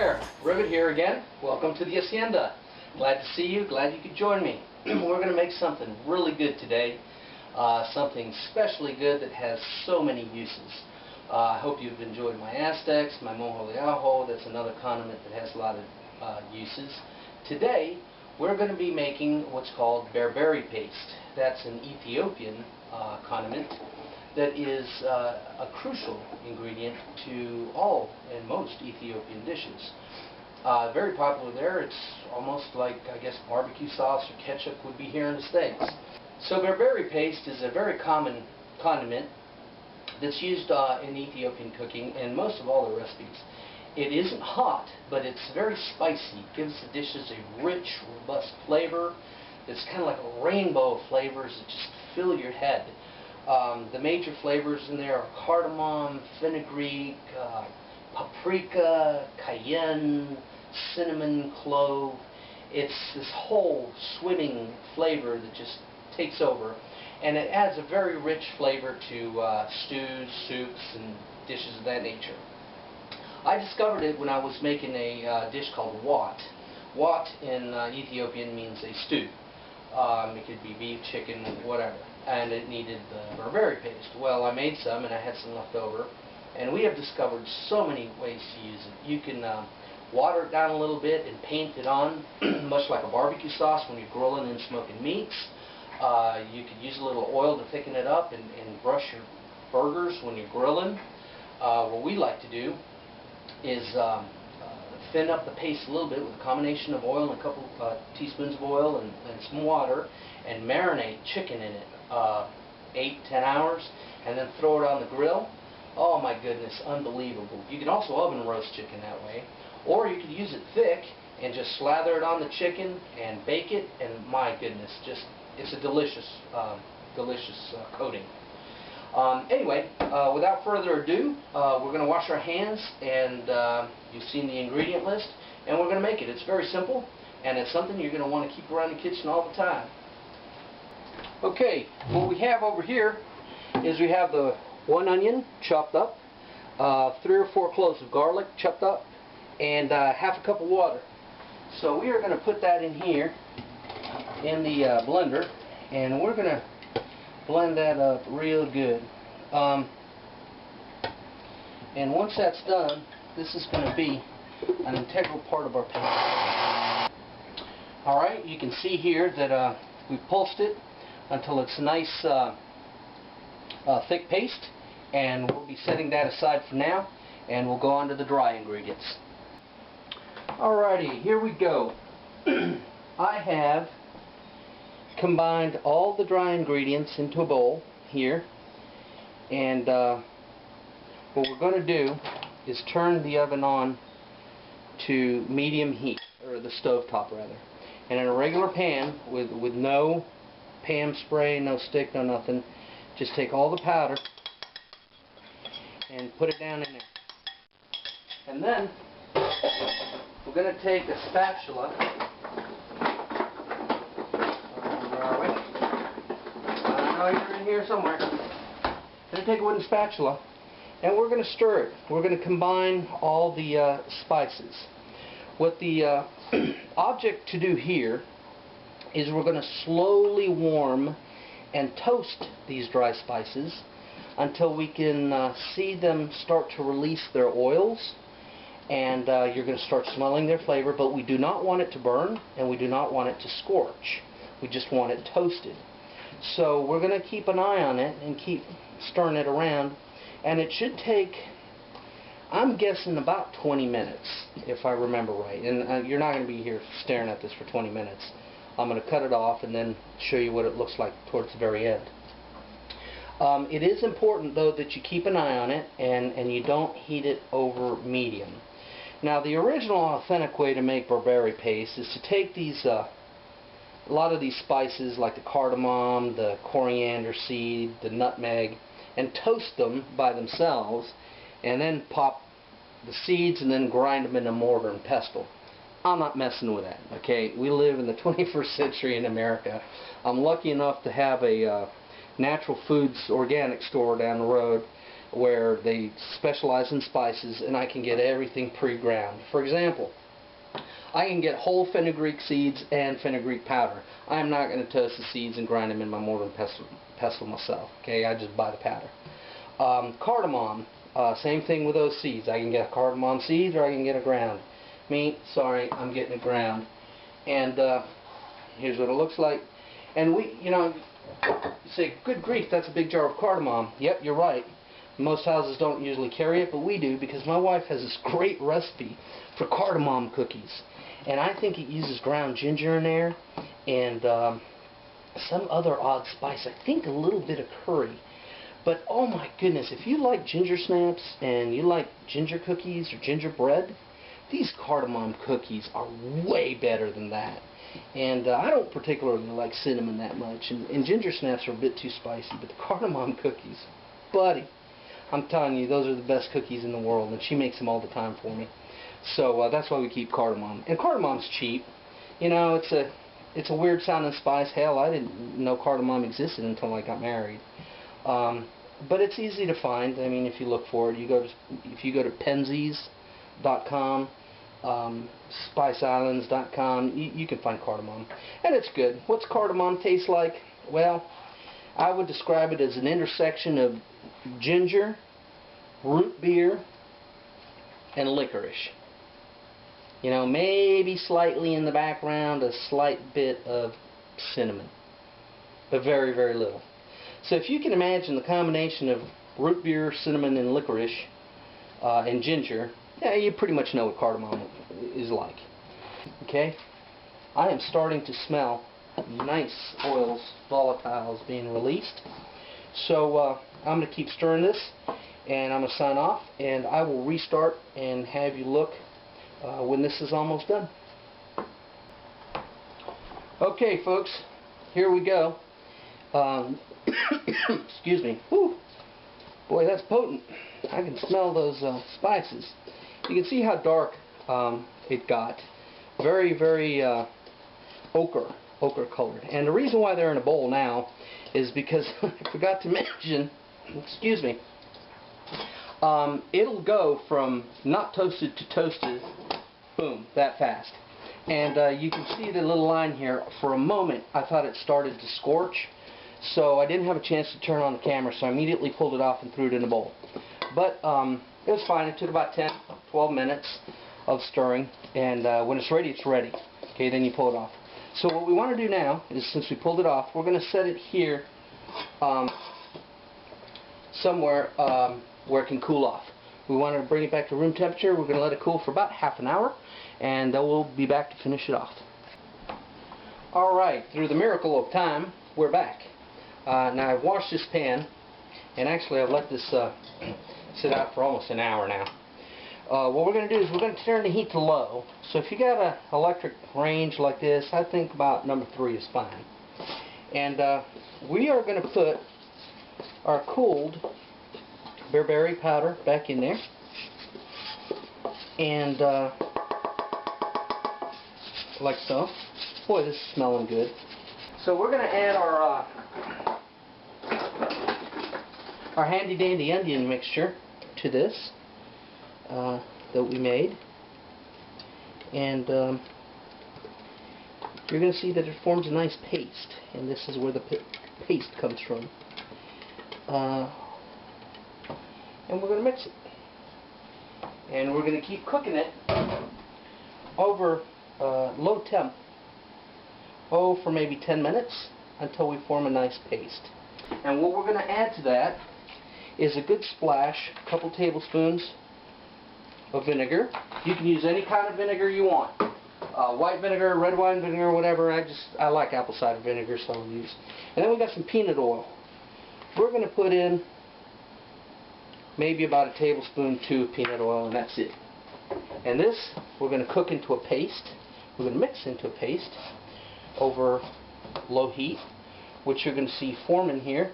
there, Rivet here again. Welcome to the Hacienda. Glad to see you, glad you could join me. We're going to make something really good today. Something especially good that has so many uses. I hope you've enjoyed my Aztecs, my mojo de ajo. That's another condiment that has a lot of uses. Today we're going to be making what's called berbere paste. That's an Ethiopian condiment that is a crucial ingredient to all and most Ethiopian dishes. Very popular there. It's almost like, I guess, barbecue sauce or ketchup would be here in the States. So berbere paste is a very common condiment that's used in Ethiopian cooking and most of all the recipes. It isn't hot, but it's very spicy. It gives the dishes a rich, robust flavor. It's kind of like a rainbow of flavors that just fill your head. The major flavors in there are cardamom, fenugreek, paprika, cayenne, cinnamon, clove. It's this whole swimming flavor that just takes over, and it adds a very rich flavor to stews, soups, and dishes of that nature. I discovered it when I was making a dish called wat. Wat in Ethiopian means a stew. It could be beef, chicken, whatever. And it needed the berbere paste. Well, I made some and I had some left over. And we have discovered so many ways to use it. You can water it down a little bit and paint it on, much like a barbecue sauce when you're grilling and smoking meats. You could use a little oil to thicken it up and brush your burgers when you're grilling. What we like to do is thin up the paste a little bit with a combination of oil and a couple teaspoons of oil and some water, and marinate chicken in it 8-10 hours, and then throw it on the grill. Oh my goodness, unbelievable. You can also oven roast chicken that way, or you could use it thick and just slather it on the chicken and bake it, and my goodness, just it's a delicious coating. Anyway, without further ado, we're going to wash our hands, and you've seen the ingredient list, and we're going to make it. It's very simple, and it's something you're going to want to keep around the kitchen all the time. Okay, what we have over here is we have the 1 onion chopped up, 3 or 4 cloves of garlic chopped up, and half a cup of water. So we are going to put that in here in the blender, and we're going to blend that up real good. And once that's done, this is going to be an integral part of our paste. Alright, you can see here that we've pulsed it until it's nice thick paste, and we'll be setting that aside for now, and we'll go on to the dry ingredients. Alrighty, here we go. I have combined all the dry ingredients into a bowl here, and what we're going to do is turn the oven on to medium heat, or the stove top rather, and in a regular pan with no Pam spray, no stick, no nothing, just take all the powder and put it down in there. And then we're going to take a spatula. Where are we? I know you're in here somewhere. Going to take a wooden spatula, and we're going to stir it. We're going to combine all the spices. What the object to do here is we're going to slowly warm and toast these dry spices until we can see them start to release their oils, and you're going to start smelling their flavor, but we do not want it to burn, and we do not want it to scorch. We just want it toasted. So we're going to keep an eye on it and keep stirring it around, and it should take, I'm guessing, about 20 minutes, if I remember right. And you're not going to be here staring at this for 20 minutes. I'm going to cut it off and then show you what it looks like towards the very end. It is important, though, that you keep an eye on it and you don't heat it over medium. Now, the original authentic way to make berbere paste is to take these a lot of these spices like the cardamom, the coriander seed, the nutmeg, and toast them by themselves, and then pop the seeds and then grind them in a mortar and pestle. I'm not messing with that, okay? We live in the 21st century in America. I'm lucky enough to have a natural foods organic store down the road, where they specialize in spices, and I can get everything pre-ground. For example, I can get whole fenugreek seeds and fenugreek powder. I'm not going to toast the seeds and grind them in my mortar and pestle myself. Okay, I just buy the powder. Cardamom, same thing with those seeds. I can get cardamom seeds or I can get a ground. Me, sorry, I'm getting a ground. And here's what it looks like. And you say, good grief, that's a big jar of cardamom. Yep, you're right. Most houses don't usually carry it, but we do, because my wife has this great recipe for cardamom cookies. And I think it uses ground ginger in there and some other odd spice. I think a little bit of curry. But oh my goodness, if you like ginger snaps and you like ginger cookies or gingerbread, these cardamom cookies are way better than that. And I don't particularly like cinnamon that much, and ginger snaps are a bit too spicy, but the cardamom cookies, buddy, I'm telling you, those are the best cookies in the world, and she makes them all the time for me. So that's why we keep cardamom. And cardamom's cheap. You know, it's a weird sounding spice. Hell, I didn't know cardamom existed until I got married. But it's easy to find. I mean, if you look for it, if you go to Penzies.com, SpiceIslands.com, you can find cardamom, and it's good. What's cardamom taste like? Well, I would describe it as an intersection of ginger, root beer, and licorice. You know, maybe slightly in the background a slight bit of cinnamon, but very, very little. So if you can imagine the combination of root beer, cinnamon, and licorice, and ginger, yeah, you pretty much know what cardamom is like. Okay? I am starting to smell nice oils, volatiles being released. So I'm going to keep stirring this, and I'm going to sign off, and I will restart and have you look when this is almost done. Okay, folks, here we go. Excuse me. Whew. Boy, that's potent. I can smell those spices. You can see how dark it got. Very, very ochre colored. And the reason why they're in a bowl now is because I forgot to mention, excuse me, it'll go from not toasted to toasted, boom, that fast. And you can see the little line here. For a moment, I thought it started to scorch. So I didn't have a chance to turn on the camera, so I immediately pulled it off and threw it in a bowl. But it was fine. It took about 10-12 minutes of stirring, and when it's ready, it's ready. Okay, then you pull it off. So what we want to do now is, since we pulled it off, we're going to set it here somewhere where it can cool off. We want to bring it back to room temperature. We're going to let it cool for about half an hour, and then we'll be back to finish it off. Alright, through the miracle of time, we're back. Now I've washed this pan, and actually I've let this sit out for almost an hour now. What we're going to do is we're going to turn the heat to low. So if you got an electric range like this, I think about number 3 is fine. And we are going to put our cooled Berbere powder back in there. And like so. Boy, this is smelling good. So we're going to add our handy dandy onion mixture to this that we made, and you're going to see that it forms a nice paste, and this is where the paste comes from. And we're going to mix it, and we're going to keep cooking it over low temp, for maybe 10 minutes until we form a nice paste. And what we're going to add to that is a good splash, a couple tablespoons of vinegar. You can use any kind of vinegar you want. White vinegar, red wine vinegar, whatever. I like apple cider vinegar, so I'll use. And then we got some peanut oil. We're going to put in maybe about a tablespoon of peanut oil, and that's it. And this we're going to cook into a paste. We're going to mix into a paste over low heat, which you're going to see forming here.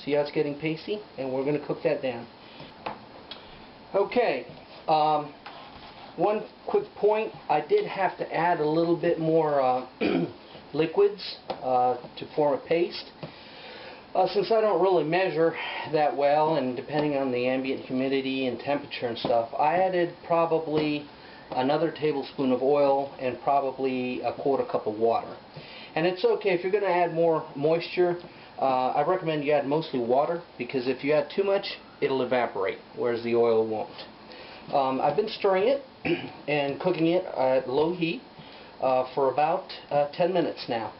See how it's getting pasty? And we're going to cook that down. Okay, one quick point, I did have to add a little bit more liquids to form a paste. Since I don't really measure that well, and depending on the ambient humidity and temperature and stuff, I added probably another tablespoon of oil and probably a quarter cup of water. And it's okay if you're going to add more moisture. I recommend you add mostly water, because if you add too much, it'll evaporate, whereas the oil won't. I've been stirring it and cooking it at low heat for about 10 minutes now.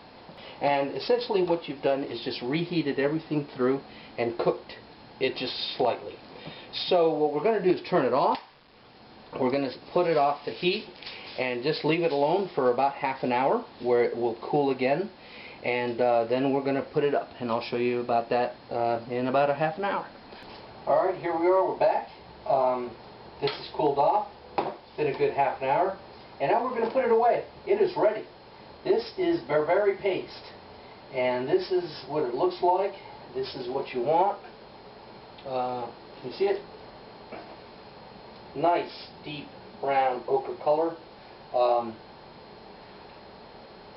And essentially what you've done is just reheated everything through and cooked it just slightly. So what we're going to do is turn it off. We're going to put it off the heat and just leave it alone for about half an hour where it will cool again. And then we're going to put it up, and I'll show you about that in about a half an hour. Alright, here we are, we're back. This is cooled off. It's been a good half an hour. And now we're going to put it away. It is ready. This is Berbere paste, and this is what it looks like. This is what you want. Can you see it? Nice, deep brown ochre color,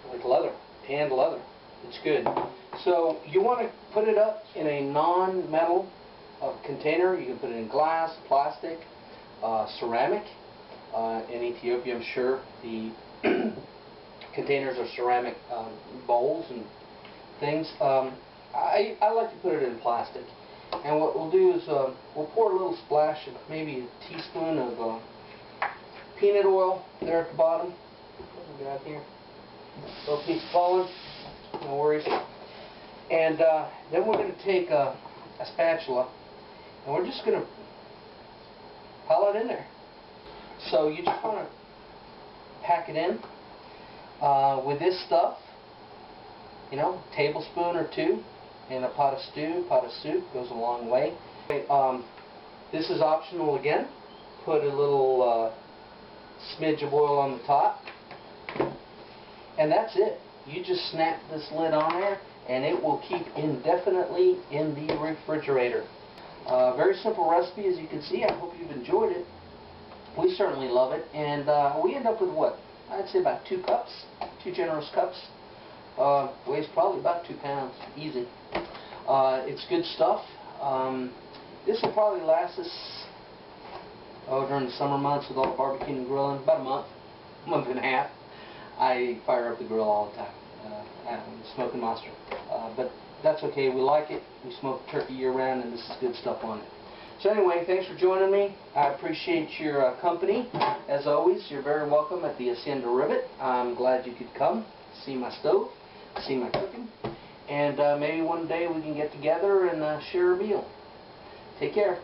like leather, tanned leather. It's good. So you want to put it up in a non-metal container. You can put it in glass, plastic, ceramic. In Ethiopia, I'm sure the containers are ceramic bowls and things. I like to put it in plastic. And what we'll do is we'll pour a little splash of maybe a teaspoon of peanut oil there at the bottom. What do we got here? A little piece falling. No worries. And then we're going to take a spatula and we're just going to pile it in there. So you just want to pack it in with this stuff, you know, tablespoon or two in a pot of stew, pot of soup, goes a long way. This is optional again. Put a little smidge of oil on the top, and that's it. You just snap this lid on there and it will keep indefinitely in the refrigerator. Very simple recipe, as you can see. I hope you've enjoyed it. We certainly love it, and we end up with what? I'd say about 2 cups, 2 generous cups. Weighs probably about 2 pounds, easy. It's good stuff. This will probably last us during the summer months with all the barbecuing and grilling, about a month and a half. I fire up the grill all the time. I'm a smoking monster, but that's okay. We like it. We smoke turkey year-round, and this is good stuff on it. So anyway, thanks for joining me. I appreciate your company. As always, you're very welcome at the Hacienda Rivet. I'm glad you could come, see my stove, see my cooking, and maybe one day we can get together and share a meal. Take care.